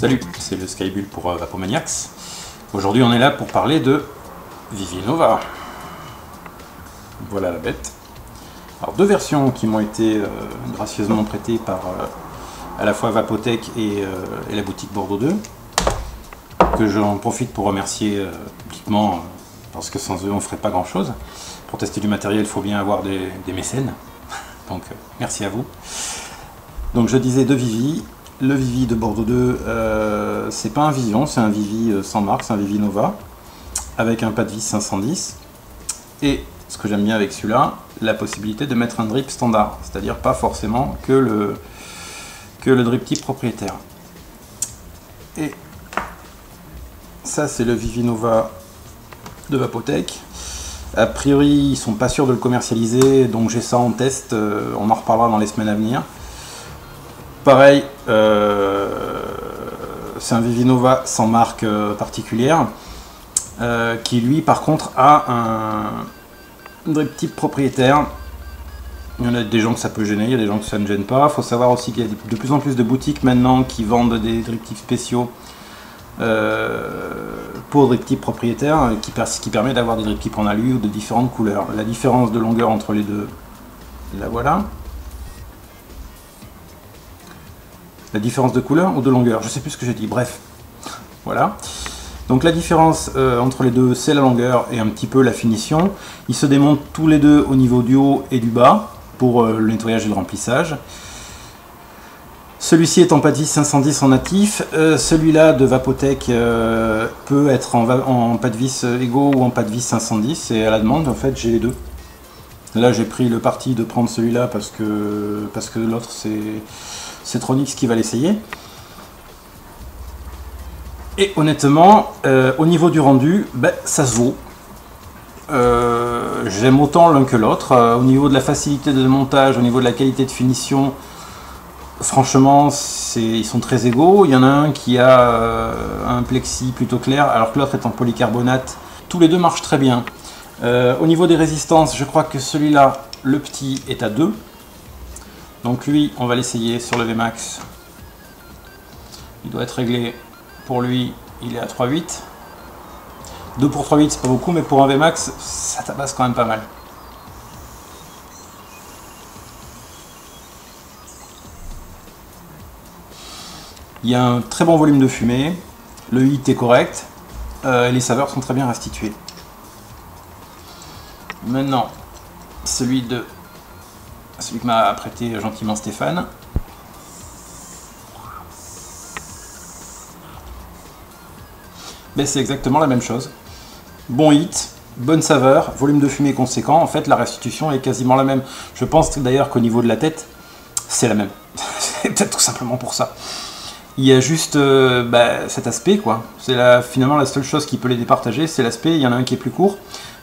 Salut, c'est le Skybull pour Vapomaniacs. Aujourd'hui on est là pour parler de Vivi Nova. Voilà la bête. Alors deux versions qui m'ont été gracieusement prêtées par à la fois Vapotech et la boutique Bordeaux 2. Que j'en profite pour remercier publiquement parce que sans eux on ferait pas grand chose. Pour tester du matériel il faut bien avoir des mécènes. Donc merci à vous. Donc je disais de Vivi. Le Vivi de Bordeaux 2, c'est pas un Vision, c'est un Vivi sans marque, c'est un Vivi Nova, avec un pas de vis 510. Et ce que j'aime bien avec celui-là, la possibilité de mettre un drip standard, c'est-à-dire pas forcément que le drip type propriétaire. Et ça c'est le Vivi Nova de Vapotech. A priori ils sont pas sûrs de le commercialiser, donc j'ai ça en test, on en reparlera dans les semaines à venir. Pareil, c'est un Vivi Nova sans marque particulière, qui lui par contre a un drip type propriétaire. Il y en a des gens que ça peut gêner, il y a des gens que ça ne gêne pas. Il faut savoir aussi qu'il y a de plus en plus de boutiques maintenant qui vendent des drip types spéciaux pour drip type propriétaire, qui permet d'avoir des drip types en alu ou de différentes couleurs. La différence de longueur entre les deux, la voilà. La différence de couleur ou de longueur, je sais plus ce que j'ai dit, bref, voilà. Donc la différence entre les deux, c'est la longueur et un petit peu la finition. Ils se démontent tous les deux au niveau du haut et du bas pour le nettoyage et le remplissage. Celui-ci est en pas de vis 510 en natif, celui-là de Vapotech peut être en pas de vis égaux ou en pas de vis 510, et à la demande en fait j'ai les deux. Là j'ai pris le parti de prendre celui-là parce que l'autre c'est Tronix qui va l'essayer. Et honnêtement, au niveau du rendu, ben, ça se vaut. J'aime autant l'un que l'autre. Au niveau de la facilité de montage, au niveau de la qualité de finition, franchement, ils sont très égaux. Il y en a un qui a un plexi plutôt clair, alors que l'autre est en polycarbonate. Tous les deux marchent très bien. Au niveau des résistances, je crois que celui-là, le petit, est à 2. Donc lui, on va l'essayer sur le Vmax. Il doit être réglé. Pour lui, il est à 3,8. 2 pour 3,8, c'est pas beaucoup, mais pour un Vmax, ça tabasse quand même pas mal. Il y a un très bon volume de fumée. Le hit est correct. Et les saveurs sont très bien restituées. Maintenant, celui que m'a prêté gentiment Stéphane. Ben, c'est exactement la même chose. Bon hit, bonne saveur, volume de fumée conséquent. En fait, la restitution est quasiment la même. Je pense d'ailleurs qu'au niveau de la tête, c'est la même. C'est peut-être tout simplement pour ça. Il y a juste cet aspect, quoi. C'est finalement la seule chose qui peut les départager, c'est l'aspect. Il y en a un qui est plus court,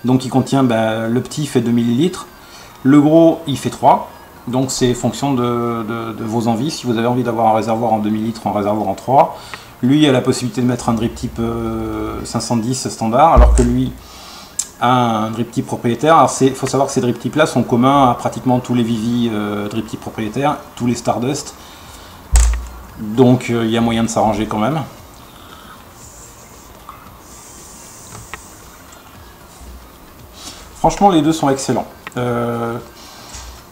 donc il contient, le petit fait 2 ml. Le gros, il fait 3, donc c'est fonction de vos envies. Si vous avez envie d'avoir un réservoir en 2 ml ou un réservoir en 3, lui a la possibilité de mettre un drip type 510 standard, alors que lui a un drip type propriétaire. Alors il faut savoir que ces drip types là sont communs à pratiquement tous les Vivi drip type propriétaires, tous les Stardust. Donc il y a moyen de s'arranger quand même. Franchement, les deux sont excellents.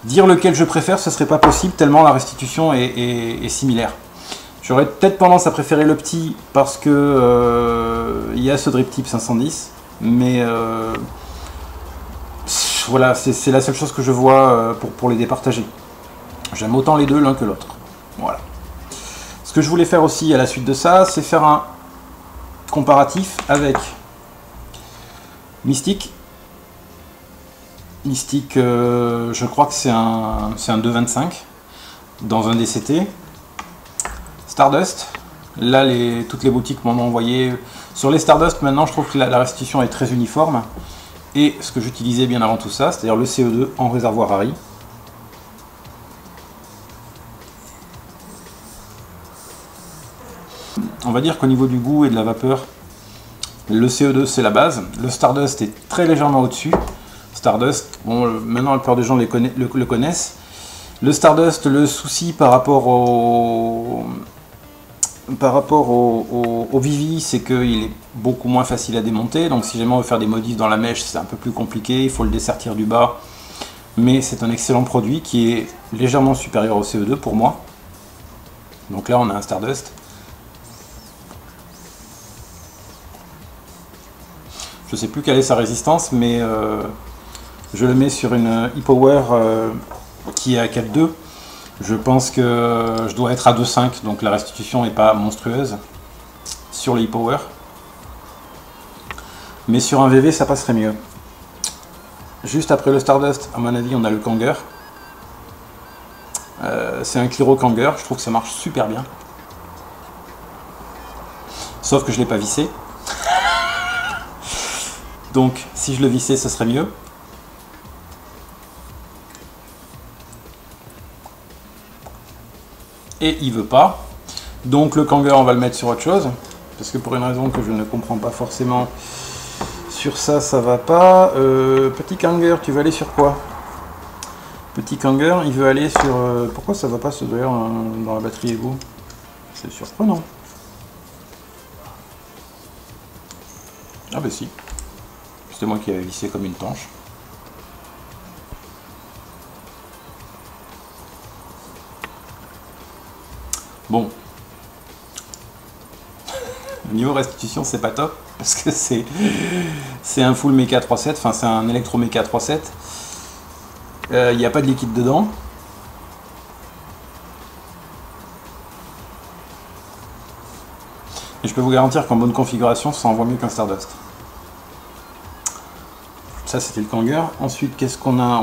Dire lequel je préfère, ce serait pas possible tellement la restitution est similaire. J'aurais peut-être tendance à préférer le petit parce que il y a ce drip type 510, mais voilà, c'est la seule chose que je vois pour les départager. J'aime autant les deux l'un que l'autre. Voilà. Ce que je voulais faire aussi à la suite de ça, c'est faire un comparatif avec Mystique. Mystique, je crois que c'est un 2,25 dans un DCT. Stardust, là toutes les boutiques m'en ont envoyé. Sur les Stardust maintenant je trouve que la restitution est très uniforme. Et ce que j'utilisais bien avant tout ça, c'est-à-dire le CO2 en réservoir Harry. On va dire qu'au niveau du goût et de la vapeur, le CO2 c'est la base. Le Stardust est très légèrement au-dessus. Stardust, bon, maintenant la plupart des gens le connaissent. Le Stardust, le souci par rapport par rapport au Vivi, c'est qu'il est beaucoup moins facile à démonter. Donc si jamais on veut faire des modifs dans la mèche, c'est un peu plus compliqué. Il faut le dessertir du bas. Mais c'est un excellent produit qui est légèrement supérieur au CE2 pour moi. Donc là, on a un Stardust. Je ne sais plus quelle est sa résistance, mais je le mets sur une e-Power qui est à 4.2. Je pense que je dois être à 2.5, donc la restitution n'est pas monstrueuse sur les e-Power. Mais sur un VV, ça passerait mieux. Juste après le Stardust, à mon avis, on a le Kanger. C'est un Cliro Kanger, je trouve que ça marche super bien. Sauf que je ne l'ai pas vissé. Donc, si je le vissais, ce serait mieux. Et il veut pas. Donc le Kanger, on va le mettre sur autre chose. Parce que pour une raison que je ne comprends pas forcément, sur ça, ça va pas. Petit Kanger, tu veux aller sur quoi? Petit Kanger, il veut aller sur... pourquoi ça va pas se d'ailleurs dans la batterie Ego? C'est surprenant. Ah bah si. C'était moi qui avais vissé comme une tanche. Bon. Niveau restitution, c'est pas top. Parce que c'est un full Mecha 3.7. Enfin, c'est un électro Mecha 3.7. Il n'y a pas de liquide dedans. Et je peux vous garantir qu'en bonne configuration, ça envoie mieux qu'un Stardust. Ça, c'était le Kanger. Ensuite, qu'est-ce qu'on a?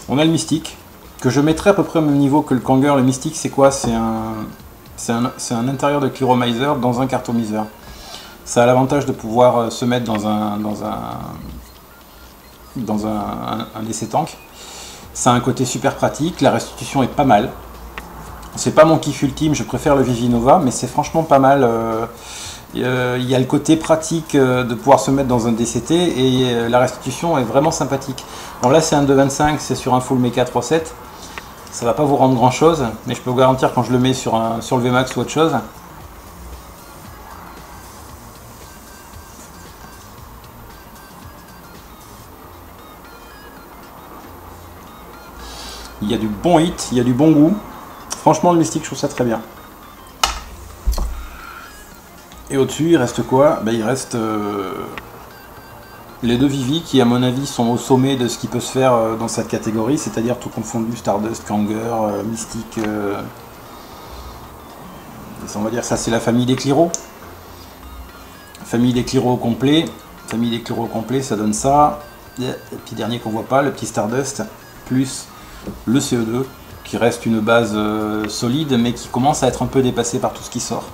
On a le Mystique, que je mettrai à peu près au même niveau que le Kanger. Le Mystique, c'est quoi? C'est un intérieur de Clearomizer dans un cartomiseur. Ça a l'avantage de pouvoir se mettre dans un essai tank. Ça a un côté super pratique, la restitution est pas mal. C'est pas mon kiff ultime, je préfère le Vivi Nova, mais c'est franchement pas mal. Il y a le côté pratique de pouvoir se mettre dans un DCT et la restitution est vraiment sympathique. Bon là c'est un 2.25, c'est sur un full Mecha 3.7. Ça va pas vous rendre grand chose, mais je peux vous garantir quand je le mets sur le VMAX ou autre chose. Il y a du bon hit, il y a du bon goût. Franchement le Mystique je trouve ça très bien. Et au-dessus, il reste quoi? Ben, il reste les deux Vivi qui, à mon avis, sont au sommet de ce qui peut se faire dans cette catégorie, c'est-à-dire tout confondu, Stardust, Kanger, Mystique. On va dire ça, c'est la famille des Cliro. Famille des Cliro au complet. Famille des Cliro au complet, ça donne ça. Et puis dernier qu'on voit pas, le petit Stardust, plus le CE2, qui reste une base solide, mais qui commence à être un peu dépassé par tout ce qui sort.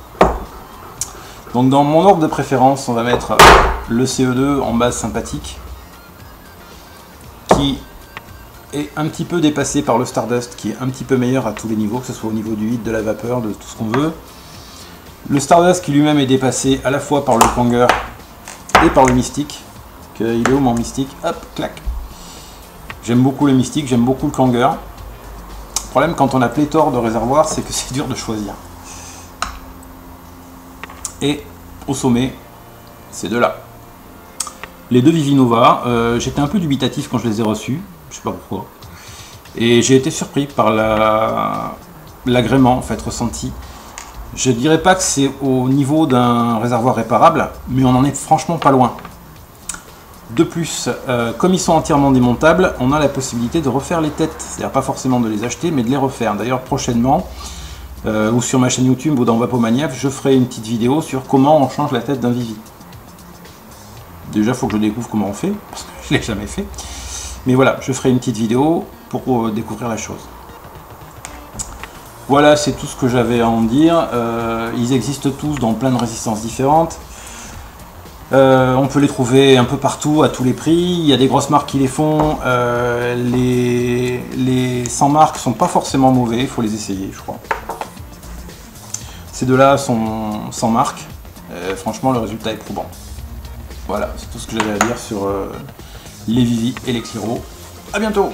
Donc dans mon ordre de préférence, on va mettre le CE2 en base sympathique, qui est un petit peu dépassé par le Stardust, qui est un petit peu meilleur à tous les niveaux, que ce soit au niveau du hit, de la vapeur, de tout ce qu'on veut. Le Stardust qui lui-même est dépassé à la fois par le Kanger et par le Mystique. Il est où mon Mystique? Hop, clac. J'aime beaucoup le Mystique, j'aime beaucoup le Kanger. Le problème quand on a pléthore de réservoirs, c'est que c'est dur de choisir. Et au sommet, ces deux-là. Les deux Vivi Nova, j'étais un peu dubitatif quand je les ai reçus, je sais pas pourquoi. Et j'ai été surpris par l'agrément en fait ressenti. Je dirais pas que c'est au niveau d'un réservoir réparable, mais on en est franchement pas loin. De plus, comme ils sont entièrement démontables, on a la possibilité de refaire les têtes. C'est-à-dire pas forcément de les acheter, mais de les refaire. D'ailleurs, prochainement, ou sur ma chaîne YouTube ou dans Vapomaniac, je ferai une petite vidéo sur comment on change la tête d'un Vivi. Déjà, il faut que je découvre comment on fait, parce que je ne l'ai jamais fait. Mais voilà, je ferai une petite vidéo pour découvrir la chose. Voilà, c'est tout ce que j'avais à en dire. Ils existent tous dans plein de résistances différentes. On peut les trouver un peu partout, à tous les prix. Il y a des grosses marques qui les font. Les sans marques sont pas forcément mauvais, il faut les essayer, je crois. Ces deux-là sont sans marque. Franchement, le résultat est probant. Voilà, c'est tout ce que j'avais à dire sur les Vivi et les Cliro. A bientôt!